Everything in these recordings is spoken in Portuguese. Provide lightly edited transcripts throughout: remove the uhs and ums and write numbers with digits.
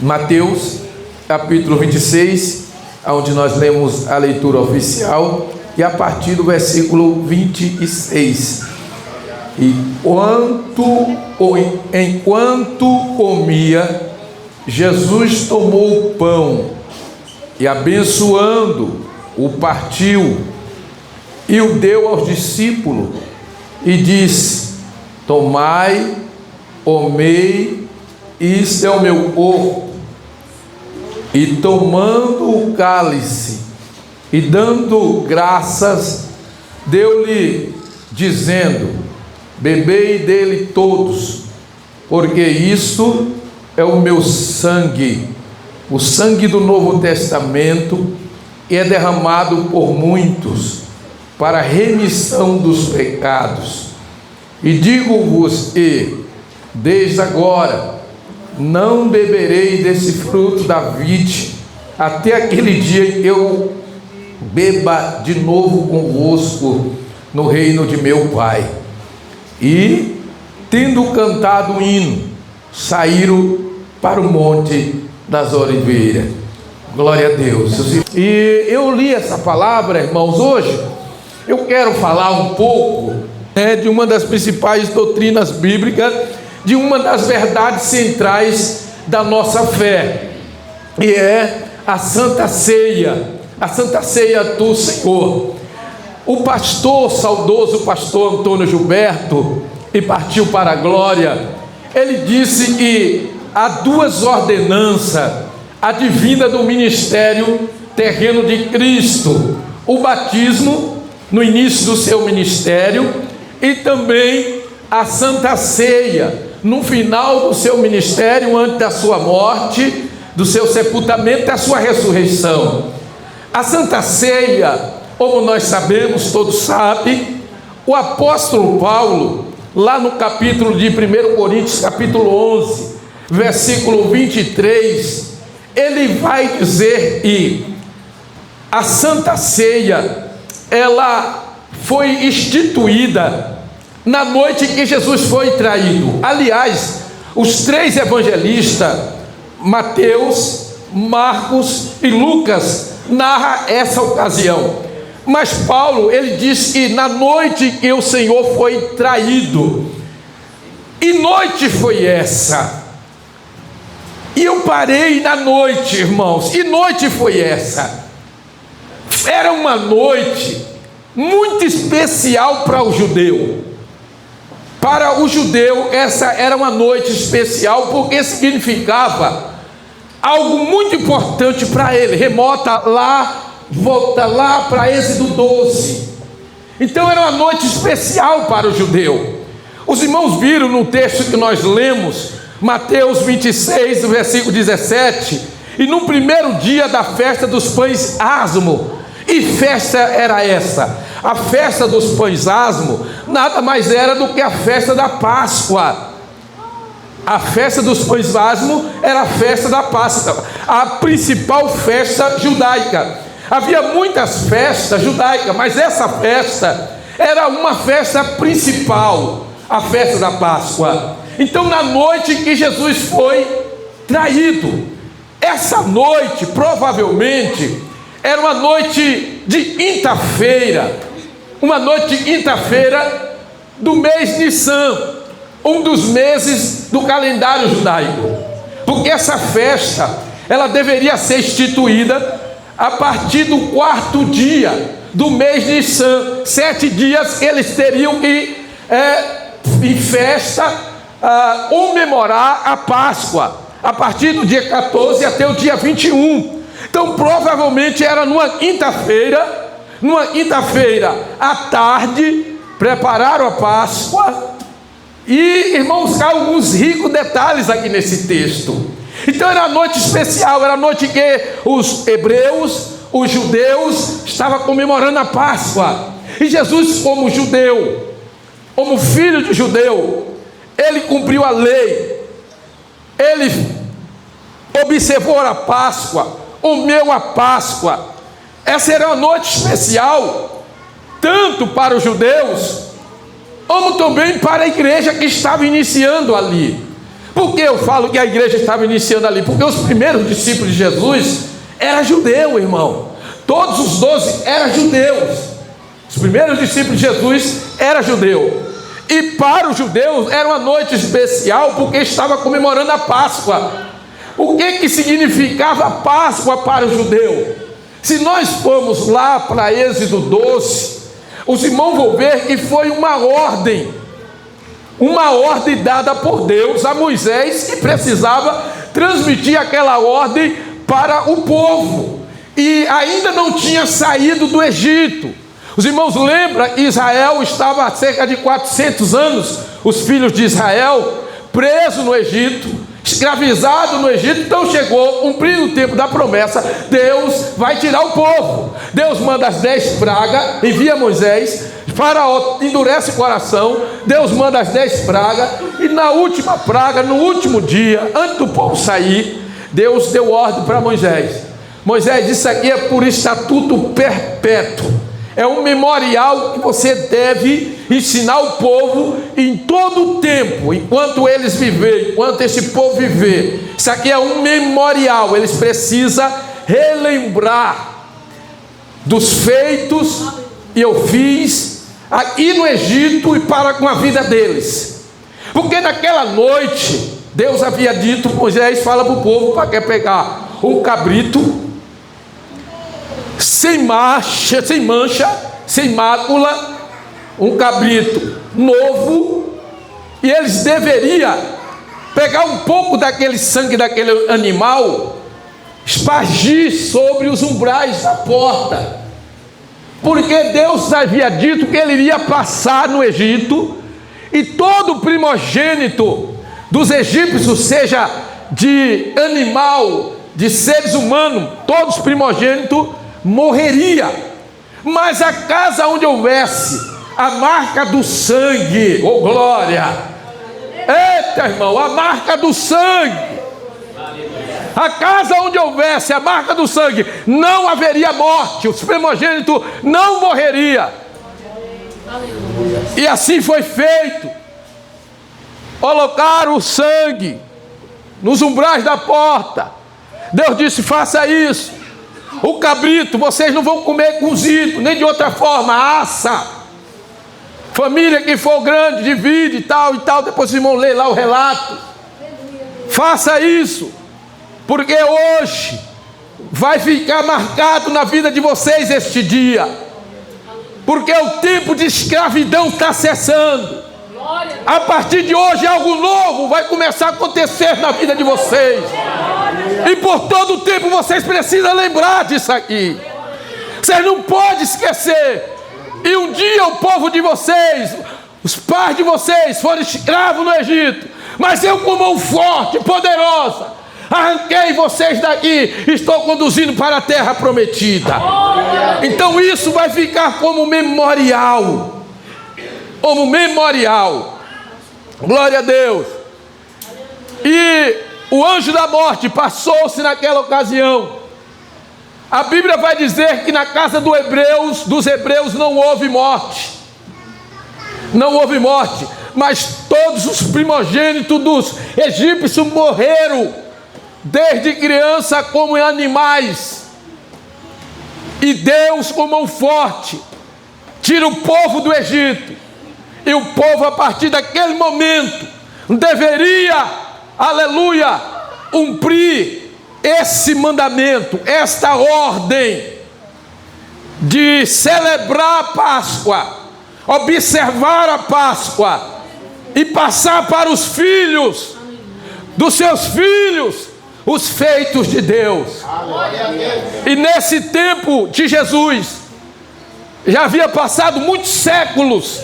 Mateus, capítulo 26, onde nós lemos a leitura oficial, e a partir do versículo 26. Enquanto comia, Jesus tomou o pão e, abençoando, o partiu e o deu aos discípulos e disse: tomai, comei, isto é o meu corpo. E tomando o cálice e dando graças, deu-lhe, dizendo: bebei dele todos, porque isto é o meu sangue, o sangue do Novo Testamento, que é derramado por muitos para a remissão dos pecados. E digo-vos que, desde agora, não beberei desse fruto da vide, até aquele dia que eu beba de novo convosco no reino de meu Pai. E, tendo cantado o hino, saíram para o Monte das Oliveiras. Glória a Deus. E eu li essa palavra, irmãos. Hoje eu quero falar um pouco de uma das principais doutrinas bíblicas, de uma das verdades centrais da nossa fé, e é a Santa Ceia, a Santa Ceia do Senhor. O pastor, saudoso pastor Antônio Gilberto, que partiu para a glória, ele disse que há duas ordenanças, a divina do ministério terreno de Cristo: o batismo no início do seu ministério, e também a Santa Ceia no final do seu ministério, antes da sua morte, do seu sepultamento e da sua ressurreição. A Santa Ceia, como nós sabemos, todos sabem, o apóstolo Paulo, lá no capítulo de 1 Coríntios, capítulo 11, versículo 23, ele vai dizer que a Santa Ceia, ela foi instituída na noite que Jesus foi traído. Aliás, os três evangelistas, Mateus, Marcos e Lucas, narram essa ocasião. Mas Paulo, ele diz que na noite que o Senhor foi traído, e noite foi essa? E eu parei na noite, irmãos, e noite foi essa? Era uma noite muito especial para o judeu. Para o judeu, essa era uma noite especial, porque significava algo muito importante para ele. Remota lá, volta lá para Êxodo 12. Então era uma noite especial para o judeu. Os irmãos viram no texto que nós lemos, Mateus 26, versículo 17, e no primeiro dia da festa dos pães asmo. E festa era essa? A festa dos pães asmo nada mais era do que a festa da Páscoa. A festa dos pães asmo era a festa da Páscoa, a principal festa judaica. Havia muitas festas judaicas, mas essa festa era uma festa principal, a festa da Páscoa. Então, na noite que Jesus foi traído, essa noite provavelmente era uma noite de quinta-feira, uma noite de quinta-feira do mês Nissan, um dos meses do calendário judaico, porque essa festa, ela deveria ser instituída a partir do quarto dia do mês Nissan. 7 dias eles teriam que em festa comemorar a Páscoa, a partir do dia 14 até o dia 21. Então provavelmente era numa quinta-feira à tarde, prepararam a Páscoa. E, irmãos, há alguns ricos detalhes aqui nesse texto. Então era uma noite especial, era a noite que os hebreus, os judeus, estavam comemorando a Páscoa. E Jesus, como judeu, como filho de judeu, ele cumpriu a lei, ele observou a Páscoa, comeu a Páscoa. Essa era uma noite especial, tanto para os judeus, como também para a igreja que estava iniciando ali. Por que eu falo que a igreja estava iniciando ali? Porque os primeiros discípulos de Jesus eram judeus, irmão. Todos os 12 eram judeus. Os primeiros discípulos de Jesus eram judeus. E para os judeus era uma noite especial, porque estava comemorando a Páscoa. O que significava a Páscoa para o judeu? Se nós formos lá para Êxodo 12, os irmãos vão ver que foi uma ordem dada por Deus a Moisés, que precisava transmitir aquela ordem para o povo, e ainda não tinha saído do Egito. Os irmãos lembram que Israel estava há cerca de 400 anos, os filhos de Israel, presos no Egito, escravizados no Egito. Então chegou, cumprindo o tempo da promessa, Deus vai tirar o povo. Deus manda as 10 pragas, envia Moisés, Faraó endurece o coração, Deus manda as 10 pragas, e na última praga, no último dia, antes do povo sair, Deus deu ordem para Moisés. Moisés disse: isso aqui é por estatuto perpétuo. É um memorial que você deve ensinar o povo em todo o tempo, enquanto eles viverem, enquanto esse povo viver. Isso aqui é um memorial. Eles precisam relembrar dos feitos que eu fiz aqui no Egito e para com a vida deles. Porque naquela noite Deus havia dito, Moisés fala para o povo para pegar um cabrito sem mancha, sem mácula, um cabrito novo, e eles deveriam pegar um pouco daquele sangue daquele animal, espargir sobre os umbrais da porta, porque Deus havia dito que ele iria passar no Egito, e todo primogênito dos egípcios, seja de animal, de seres humanos, todos primogênitos, morreria. Mas a casa onde houvesse a marca do sangue, oh glória, eita irmão, a marca do sangue, a casa onde houvesse a marca do sangue, não haveria morte, os primogênitos não morreria. E assim foi feito. Colocaram o sangue nos umbrais da porta. Deus disse: faça isso. O cabrito vocês não vão comer cozido, nem de outra forma, assa. Família que for grande, divide e tal. Depois vocês vão ler lá o relato. Faça isso, porque hoje vai ficar marcado na vida de vocês este dia. Porque o tempo de escravidão está cessando. A partir de hoje algo novo vai começar a acontecer na vida de vocês. E por todo o tempo vocês precisam lembrar disso aqui. Vocês não podem esquecer. E um dia o povo de vocês, os pais de vocês foram escravos no Egito, mas eu com mão forte, poderosa, arranquei vocês daqui, estou conduzindo para a terra prometida. Então isso vai ficar como memorial. Como memorial. Glória a Deus. E o anjo da morte passou-se naquela ocasião. A Bíblia vai dizer que na casa dos hebreus não houve morte. Não houve morte. Mas todos os primogênitos dos egípcios morreram, desde criança como animais. E Deus, com mão forte, tira o povo do Egito. E o povo, a partir daquele momento, deveria, aleluia, cumprir esse mandamento, esta ordem de celebrar a Páscoa, observar a Páscoa e passar para os filhos dos seus filhos os feitos de Deus. E nesse tempo de Jesus, já havia passado muitos séculos,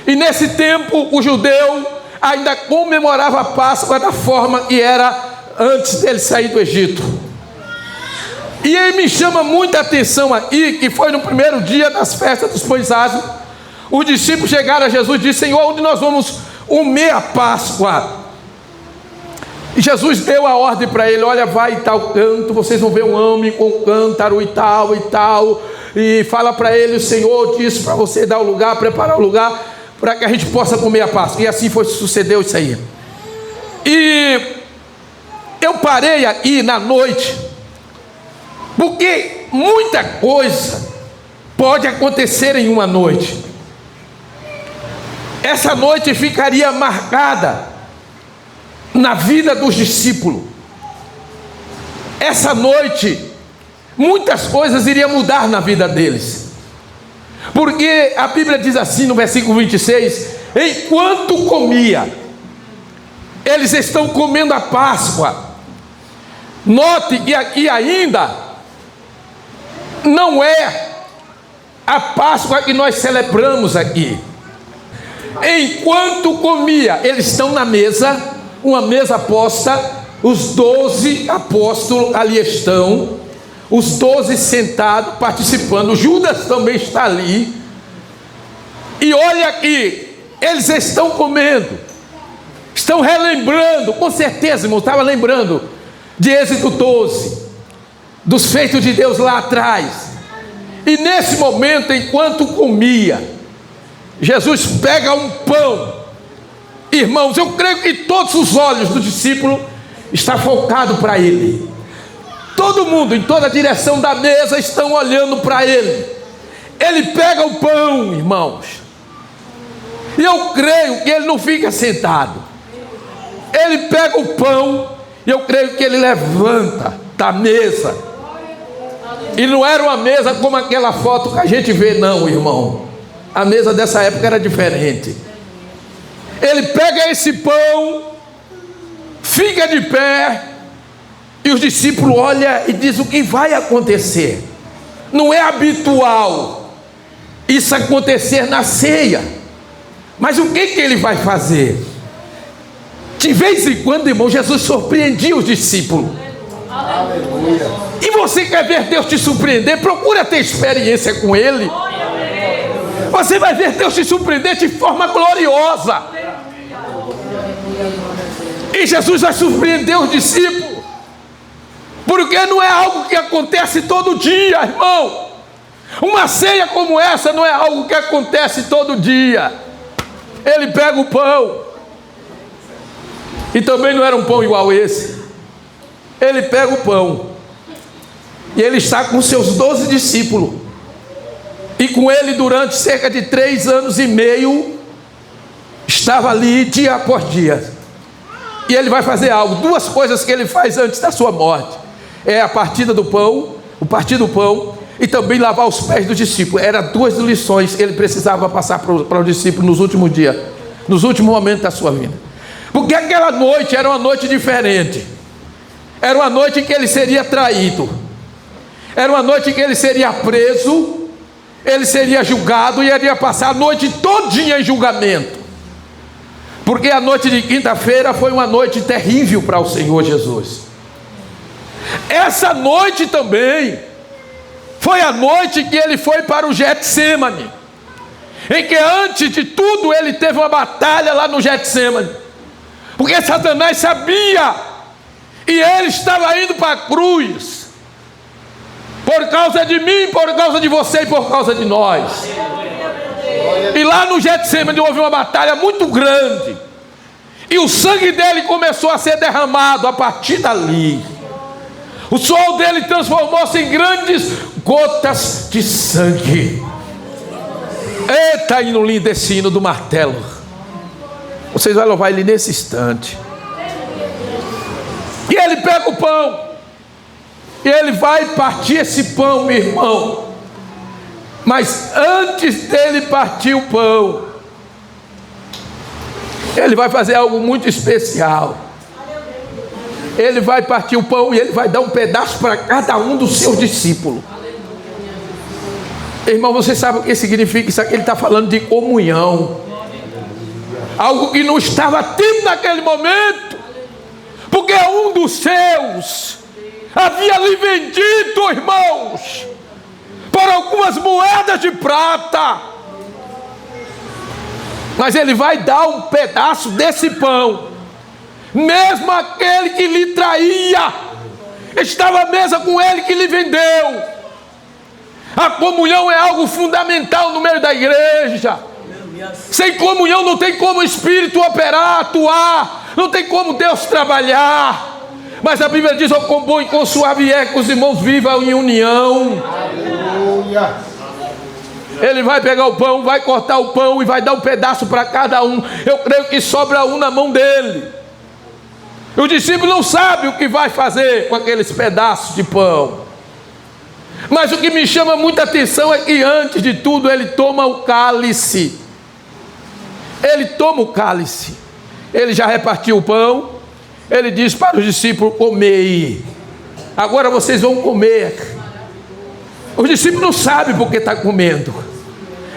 e nesse tempo o judeu ainda comemorava a Páscoa da forma que era antes dele sair do Egito. E aí me chama muita atenção aqui, que foi no primeiro dia das festas dos pães asmos, os discípulos chegaram a Jesus e disseram: Senhor, onde nós vamos comer a Páscoa? E Jesus deu a ordem para ele: olha, vai em tal canto, vocês vão ver um homem com um cântaro e tal, e fala para ele: o Senhor disse para você dar o lugar, preparar o lugar, para que a gente possa comer a Páscoa. E assim sucedeu isso aí. E eu parei aqui na noite, porque muita coisa pode acontecer em uma noite. Essa noite ficaria marcada na vida dos discípulos. Essa noite, muitas coisas iriam mudar na vida deles. Porque a Bíblia diz assim no versículo 26, enquanto comia, eles estão comendo a Páscoa. Note que aqui ainda não é a Páscoa que nós celebramos aqui. Enquanto comia, eles estão na mesa, uma mesa posta, os 12 apóstolos ali estão, os 12 sentados, participando, Judas também está ali, e olha aqui, eles estão comendo, estão relembrando, com certeza, irmão, estava lembrando de Êxodo 12, dos feitos de Deus lá atrás, e nesse momento, enquanto comia, Jesus pega um pão. Irmãos, eu creio que todos os olhos do discípulo estão focados para ele. Todo mundo, em toda a direção da mesa, estão olhando para ele. Ele pega o pão, irmãos. E eu creio que ele não fica sentado. Ele pega o pão, e eu creio que ele levanta da mesa. E não era uma mesa como aquela foto que a gente vê, não, irmão. A mesa dessa época era diferente. Ele pega esse pão, fica de pé, e os discípulos olham e dizem o que vai acontecer. Não é habitual isso acontecer na ceia, mas o que ele vai fazer? De vez em quando, irmão, Jesus surpreendia os discípulos. Aleluia. E você quer ver Deus te surpreender? Procura ter experiência com Ele. Você vai ver Deus te surpreender de forma gloriosa. E Jesus vai surpreender os discípulos, porque não é algo que acontece todo dia, irmão. Uma ceia como essa não é algo que acontece todo dia. Ele pega o pão, e também não era um pão igual esse. Ele pega o pão, e ele está com seus 12 discípulos, e com ele durante cerca de 3 anos e meio, estava ali dia após dia. E ele vai fazer algo, 2 coisas que ele faz antes da sua morte: é a partida do pão, o partir do pão, e também lavar os pés dos discípulos. Eram 2 lições que ele precisava passar para os discípulos nos últimos dias, nos últimos momentos da sua vida. Porque aquela noite era uma noite diferente. Era uma noite em que ele seria traído, era uma noite em que ele seria preso, ele seria julgado e iria passar a noite todinha em julgamento. Porque a noite de quinta-feira foi uma noite terrível para o Senhor Jesus. Essa noite também foi a noite que ele foi para o Getsêmani, em que antes de tudo ele teve uma batalha lá no Getsêmani, porque Satanás sabia, e ele estava indo para a cruz, por causa de mim, por causa de você e por causa de nós. E lá no Getsêmani houve uma batalha muito grande, e o sangue dele começou a ser derramado a partir dali. O suor dele transformou-se em grandes gotas de sangue. Eita, hino lindo esse hino do martelo. Vocês vão louvar ele nesse instante. E ele pega o pão, e ele vai partir esse pão, meu irmão. Mas antes dele partir o pão, ele vai fazer algo muito especial. Ele vai partir o pão e ele vai dar um pedaço para cada um dos seus discípulos. Irmão, você sabe o que significa isso aqui? Ele está falando de comunhão, algo que não estava tendo naquele momento, porque um dos seus havia lhe vendido, irmãos, por algumas moedas de prata. Mas ele vai dar um pedaço desse pão, mesmo aquele que lhe traía estava à mesa com ele que lhe vendeu. A comunhão é algo fundamental no meio da igreja. Sem comunhão não tem como o Espírito operar, atuar. não tem como Deus trabalhar. Mas a Bíblia diz: quão bom e quão suave é que os irmãos vivam em união. Aleluia. Ele vai pegar o pão, vai cortar o pão e vai dar um pedaço para cada um. Eu creio que sobra um na mão dele. O discípulo não sabe o que vai fazer com aqueles pedaços de pão. Mas o que me chama muita atenção é que antes de tudo ele toma o cálice. Ele toma o cálice. Ele já repartiu o pão. Ele diz para os discípulos: comei. Agora vocês vão comer. Os discípulos não sabem porque está comendo.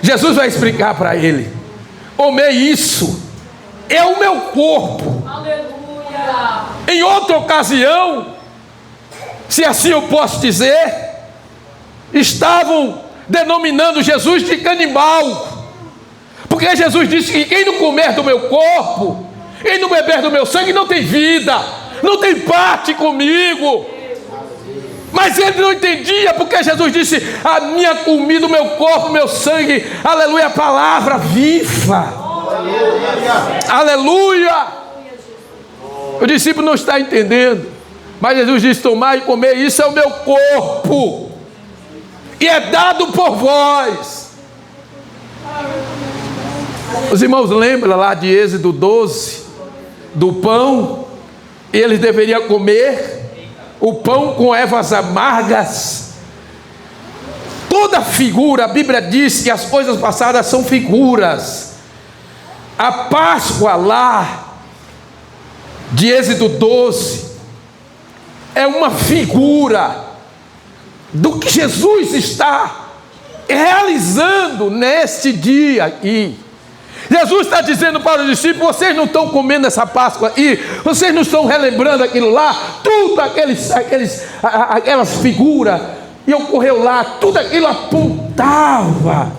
Jesus vai explicar para ele: comei isso, é o meu corpo. Aleluia. Em outra ocasião, se assim eu posso dizer, estavam denominando Jesus de canibal, porque Jesus disse que quem não comer do meu corpo, quem não beber do meu sangue não tem vida, não tem parte comigo. Mas ele não entendia, porque Jesus disse: a minha comida, o meu corpo, o meu sangue, aleluia, a palavra viva. Aleluia. O discípulo não está entendendo, mas Jesus disse: tomar e comer, isso é o meu corpo, e é dado por vós. Os irmãos lembram lá de Êxodo 12, do pão, e eles deveriam comer o pão com ervas amargas. Toda figura, a Bíblia diz que as coisas passadas são figuras. A Páscoa lá de Êxodo 12 é uma figura do que Jesus está realizando neste dia aqui. Jesus está dizendo para os discípulos: vocês não estão comendo essa Páscoa aí, vocês não estão relembrando aquilo lá, tudo aquelas figuras, e ocorreu lá, tudo aquilo apontava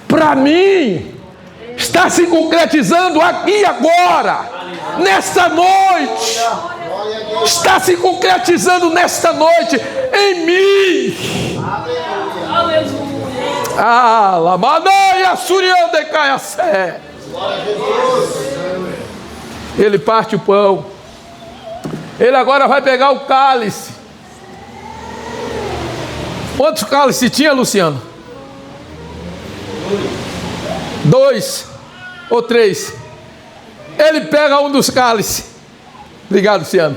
para mim, está se concretizando aqui e agora, nesta noite, está se concretizando nesta noite, em mim. Aleluia. Ah, lamanaia surião de caiacé. Ele parte o pão. Ele agora vai pegar o cálice. Quantos cálices tinha, Luciano? 2 ou 3. Ele pega um dos cálices. Obrigado, Luciano.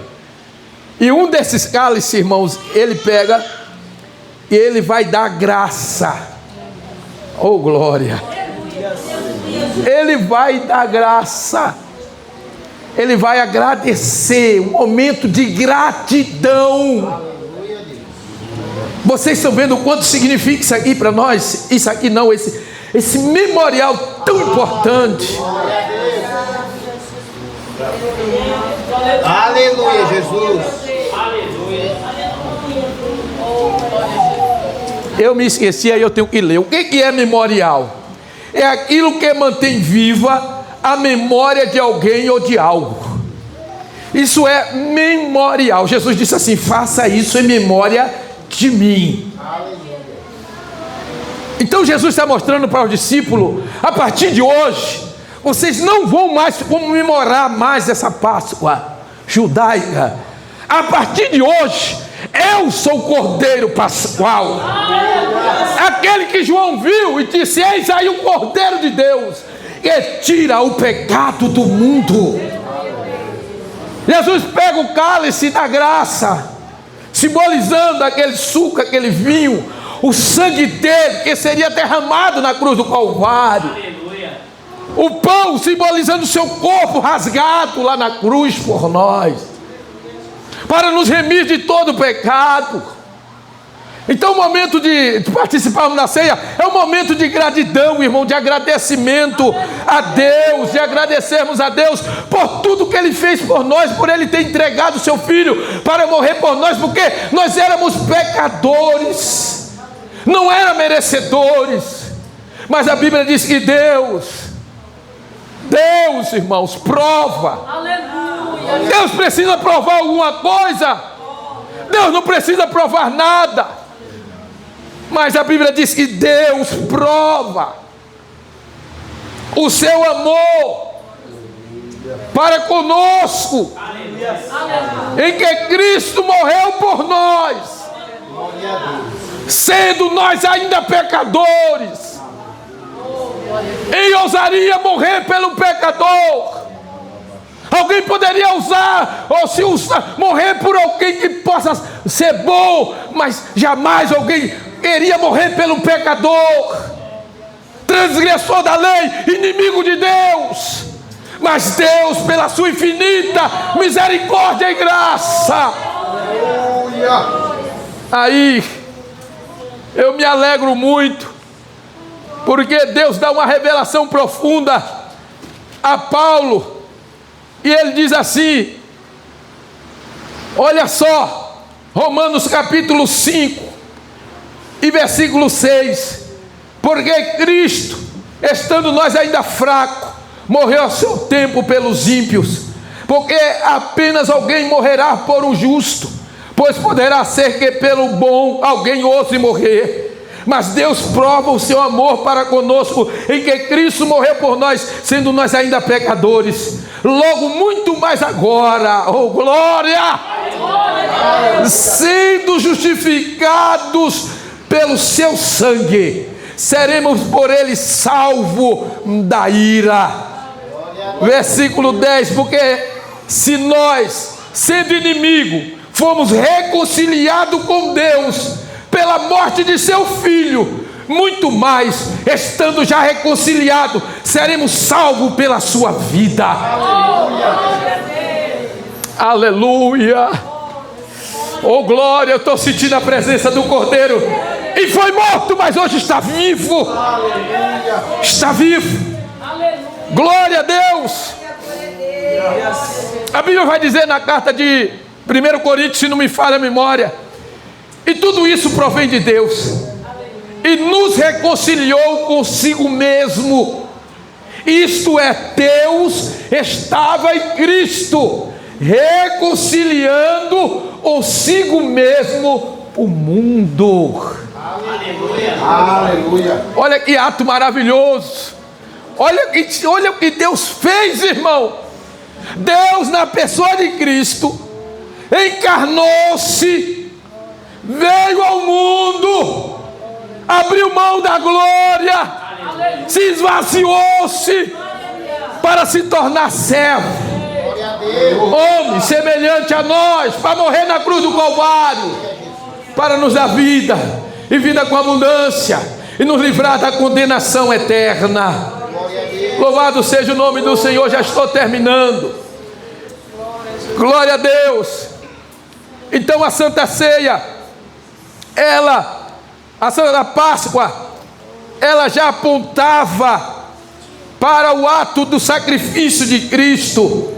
E um desses cálices, irmãos, ele pega e ele vai dar graça. Oh, glória. Ele vai dar graça. Ele vai agradecer. Um momento de gratidão. Vocês estão vendo o quanto significa isso aqui para nós? Isso aqui não, esse memorial tão importante. Aleluia, Jesus. Eu me esqueci, aí eu tenho que ler. O que é memorial? É aquilo que mantém viva a memória de alguém ou de algo. Isso é memorial. Jesus disse assim: faça isso em memória de mim. Então Jesus está mostrando para o discípulo: a partir de hoje, vocês não vão mais comemorar mais essa Páscoa judaica. A partir de hoje, eu sou o Cordeiro Pascual. Aquele que João viu e disse: eis aí o Cordeiro de Deus, que tira o pecado do mundo. Jesus pega o cálice da graça, simbolizando aquele suco, aquele vinho, o sangue dele que seria derramado na cruz do Calvário. O pão simbolizando o seu corpo rasgado lá na cruz por nós, para nos remir de todo o pecado. Então o momento de participarmos da ceia é um momento de gratidão, irmão, de agradecimento a Deus, de agradecermos a Deus por tudo que Ele fez por nós, por Ele ter entregado o seu Filho para morrer por nós, porque nós éramos pecadores, não éramos merecedores, mas a Bíblia diz que Deus, irmãos, prova. Aleluia. Deus precisa provar alguma coisa? Deus não precisa provar nada. Mas a Bíblia diz que Deus prova o seu amor para conosco, em que Cristo morreu por nós, sendo nós ainda pecadores. Quem ousaria morrer pelo pecador? Alguém poderia morrer por alguém que possa ser bom, mas jamais alguém queria morrer pelo pecador, transgressor da lei, inimigo de Deus. Mas Deus, pela sua infinita misericórdia e graça, aí eu me alegro muito, porque Deus dá uma revelação profunda a Paulo, e ele diz assim, olha só, Romanos capítulo 5 e versículo 6, porque Cristo, estando nós ainda fracos, morreu a seu tempo pelos ímpios, porque apenas alguém morrerá por um justo, pois poderá ser que pelo bom alguém ouse morrer. Mas Deus prova o seu amor para conosco, em que Cristo morreu por nós, sendo nós ainda pecadores. Logo muito mais agora, oh glória, sendo justificados pelo seu sangue, seremos por ele salvos da ira. Versículo 10, porque se nós, sendo inimigo, fomos reconciliados com Deus pela morte de seu Filho, muito mais, estando já reconciliados, seremos salvos pela sua vida. Aleluia. Oh glória, eu estou sentindo a presença do Cordeiro. E foi morto, mas hoje está vivo. Está vivo. Glória a Deus. A Bíblia vai dizer na carta de 1 Coríntios, se não me falha a memória, e tudo isso provém de Deus, e nos reconciliou consigo mesmo. Isto é, Deus estava em Cristo, reconciliando consigo mesmo o mundo. Aleluia. Olha que ato maravilhoso. Olha o que Deus fez, irmão. Deus, na pessoa de Cristo, encarnou-se, veio ao mundo, abriu mão da glória, se esvaziou-se para se tornar servo, homem semelhante a nós, para morrer na cruz do Calvário, para nos dar vida, e vida com abundância, e nos livrar da condenação eterna. Louvado seja o nome do Senhor. Já estou terminando. Glória a Deus. Então a Santa Ceia, a Santa Páscoa, ela já apontava para o ato do sacrifício de Cristo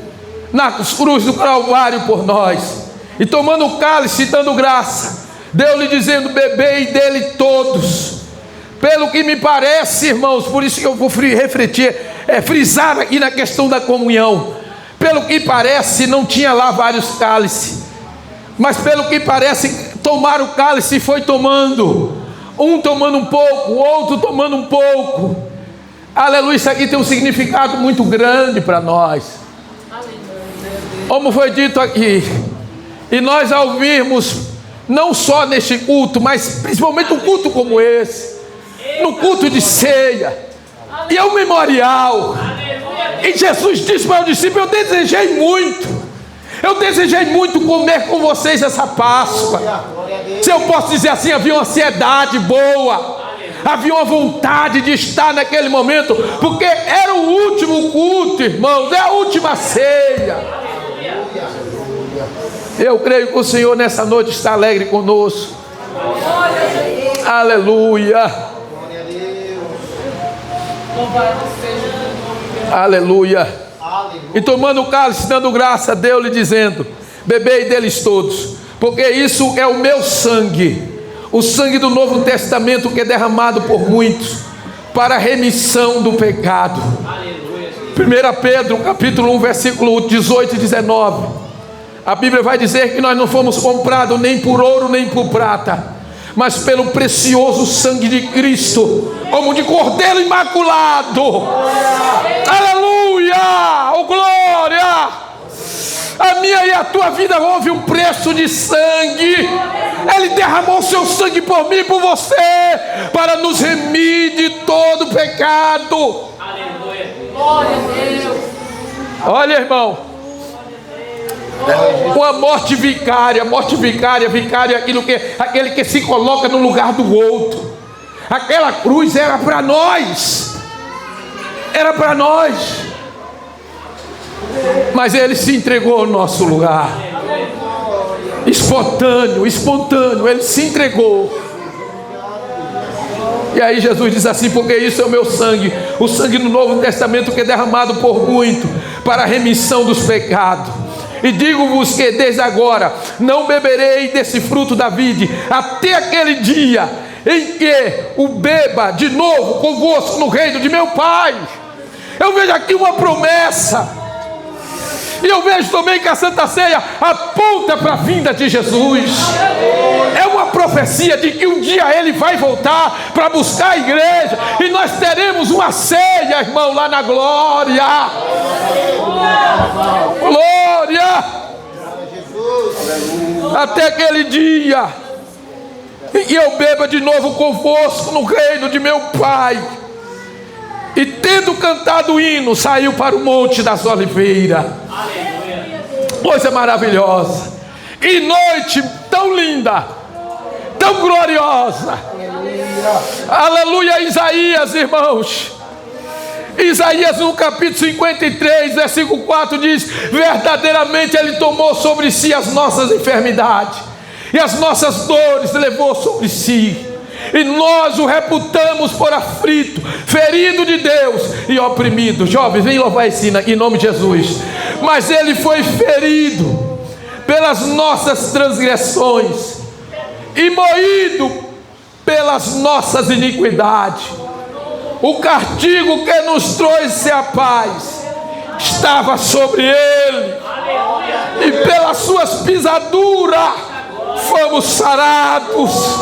na cruz do Calvário por nós. E tomando o cálice, dando graça, deu-lhe dizendo: bebei dele todos. Pelo que me parece, irmãos, por isso que eu vou refletir, frisar aqui na questão da comunhão. Pelo que parece, não tinha lá vários cálices, mas pelo que parece, tomaram o cálice e foi tomando, um tomando um pouco, o outro tomando um pouco. Aleluia, isso aqui tem um significado muito grande para nós, como foi dito aqui. E nós, ao virmos, não só neste culto, mas principalmente um culto como esse, no culto de ceia, e é um memorial. E Jesus disse para o discípulo: eu desejei muito comer com vocês essa Páscoa. Se eu posso dizer assim, havia uma ansiedade boa, havia uma vontade de estar naquele momento, porque era o último culto, irmãos, é a última ceia. Eu creio que o Senhor nessa noite está alegre conosco. Aleluia. Aleluia. E tomando o cálice, dando graça, deu-lhe dizendo: bebei deles todos, porque isso é o meu sangue, o sangue do Novo Testamento, que é derramado por muitos para a remissão do pecado. 1 Pedro capítulo 1 versículo 18 e 19. A Bíblia vai dizer que nós não fomos comprados nem por ouro nem por prata, mas pelo precioso sangue de Cristo, como de cordeiro imaculado. Aleluia! Oh glória! A minha e a tua vida houve um preço de sangue. Ele derramou seu sangue por mim e por você, para nos remir de todo pecado. Aleluia. Glória a Deus. Olha, irmão, uma morte vicária é aquele que se coloca no lugar do outro. Aquela cruz era para nós, mas ele se entregou no nosso lugar, espontâneo, ele se entregou. E aí Jesus diz assim: porque isso é o meu sangue, o sangue do Novo Testamento, que é derramado por muito para a remissão dos pecados. E digo-vos que desde agora não beberei desse fruto da vide, até aquele dia em que o beba de novo convosco no reino de meu Pai. Eu vejo aqui uma promessa. E eu vejo também que a Santa Ceia aponta para a vinda de Jesus. É uma profecia de que um dia Ele vai voltar para buscar a igreja, e nós teremos uma ceia, irmão, lá na glória. Glória! Até aquele dia em que eu beba de novo convosco no reino de meu Pai. E tendo cantado o hino, saiu para o Monte das Oliveiras. Coisa maravilhosa. Que noite tão linda, tão gloriosa. Aleluia. Isaías, irmãos, Isaías no capítulo 53, versículo 4 diz: verdadeiramente Ele tomou sobre si as nossas enfermidades, e as nossas dores levou sobre si. E nós o reputamos por aflito, ferido de Deus e oprimido. Jovens, vem louvar esse hino em nome de Jesus. Mas Ele foi ferido pelas nossas transgressões e moído pelas nossas iniquidades. O castigo que nos trouxe a paz estava sobre Ele, e pelas suas pisaduras fomos sarados.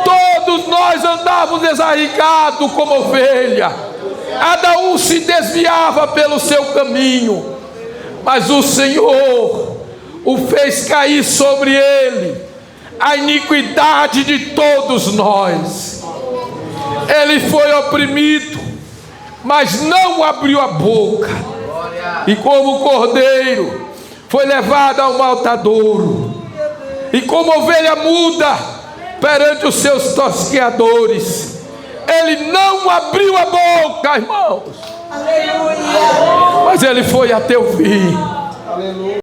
Todos nós andávamos desarraigados como ovelha, cada um se desviava pelo seu caminho, mas o Senhor o fez cair sobre ele a iniquidade de todos nós. Ele foi oprimido, mas não abriu a boca, e como cordeiro foi levado ao matadouro, e como ovelha muda perante os seus tosqueadores, ele não abriu a boca, irmãos. Aleluia. Mas ele foi até o fim. Aleluia.